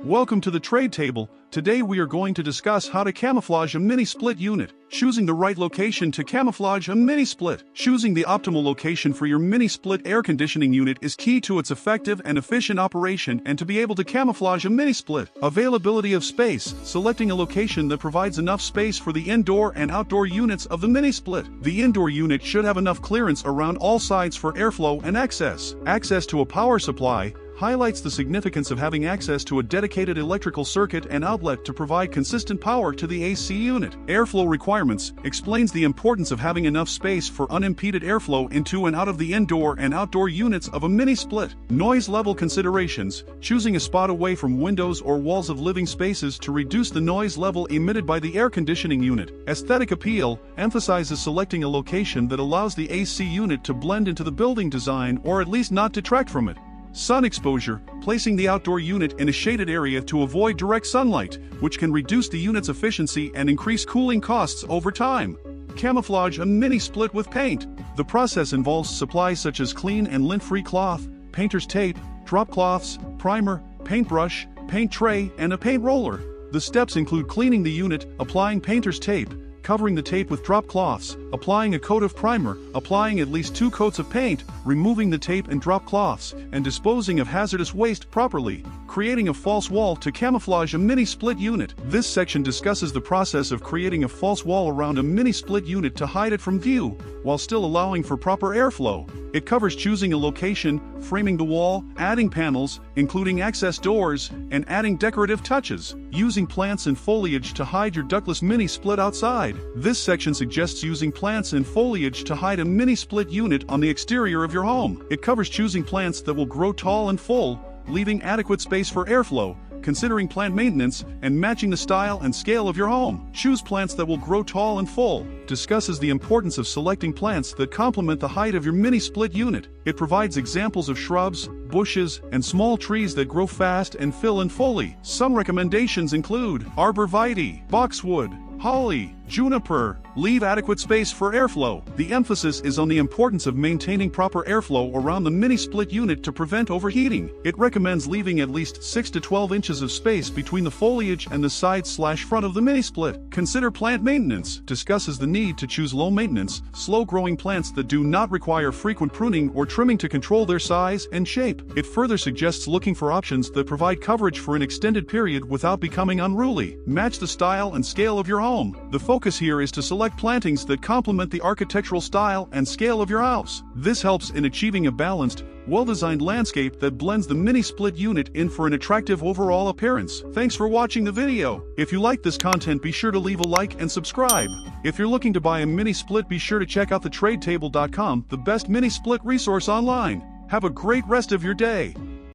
Welcome to the trade table. Today we are going to discuss how to camouflage a mini-split unit. Choosing the right location to camouflage a mini-split. Choosing the optimal location for your mini-split air conditioning unit is key to its effective and efficient operation and to be able to camouflage a mini-split. Availability of space. Selecting a location that provides enough space for the indoor and outdoor units of the mini-split. The indoor unit should have enough clearance around all sides for airflow and access. Access to a power supply highlights the significance of having access to a dedicated electrical circuit and outlet to provide consistent power to the AC unit. Airflow requirements explains the importance of having enough space for unimpeded airflow into and out of the indoor and outdoor units of a mini-split. Noise level considerations, choosing a spot away from windows or walls of living spaces to reduce the noise level emitted by the air conditioning unit. Aesthetic appeal emphasizes selecting a location that allows the AC unit to blend into the building design or at least not detract from it. Sun exposure, placing the outdoor unit in a shaded area to avoid direct sunlight, which can reduce the unit's efficiency and increase cooling costs over time. Camouflage a mini-split with paint. The process involves supplies such as clean and lint-free cloth, painter's tape, drop cloths, primer, paintbrush, paint tray, and a paint roller. The steps include cleaning the unit, applying painter's tape, covering the tape with drop cloths, applying a coat of primer, applying at least 2 coats of paint, removing the tape and drop cloths, and disposing of hazardous waste properly. Creating a false wall to camouflage a mini-split unit. This section discusses the process of creating a false wall around a mini-split unit to hide it from view, while still allowing for proper airflow. It covers choosing a location, framing the wall, adding panels, including access doors, and adding decorative touches. Using plants and foliage to hide your ductless mini-split outside. This section suggests using plants and foliage to hide a mini-split unit on the exterior of your home. It covers choosing plants that will grow tall and full, leaving adequate space for airflow, considering plant maintenance, and matching the style and scale of your home. Choose plants that will grow tall and full. Discusses the importance of selecting plants that complement the height of your mini-split unit. It provides examples of shrubs, bushes, and small trees that grow fast and fill in fully. Some recommendations include arborvitae, boxwood, holly, juniper. Leave adequate space for airflow. The emphasis is on the importance of maintaining proper airflow around the mini-split unit to prevent overheating. It recommends leaving at least 6 to 12 inches of space between the foliage and the side/front of the mini-split. Consider plant maintenance. Discusses the need to choose low-maintenance, slow-growing plants that do not require frequent pruning or trimming to control their size and shape. It further suggests looking for options that provide coverage for an extended period without becoming unruly. Match the style and scale of your home. The focus here is to select plantings that complement the architectural style and scale of your house. This helps in achieving a balanced, well-designed landscape that blends the mini-split unit in for an attractive overall appearance. Thanks for watching the video. If you like this content, be sure to leave a like and subscribe. If you're looking to buy a mini-split, be sure to check out thetradetable.com, the best mini-split resource online. Have a great rest of your day.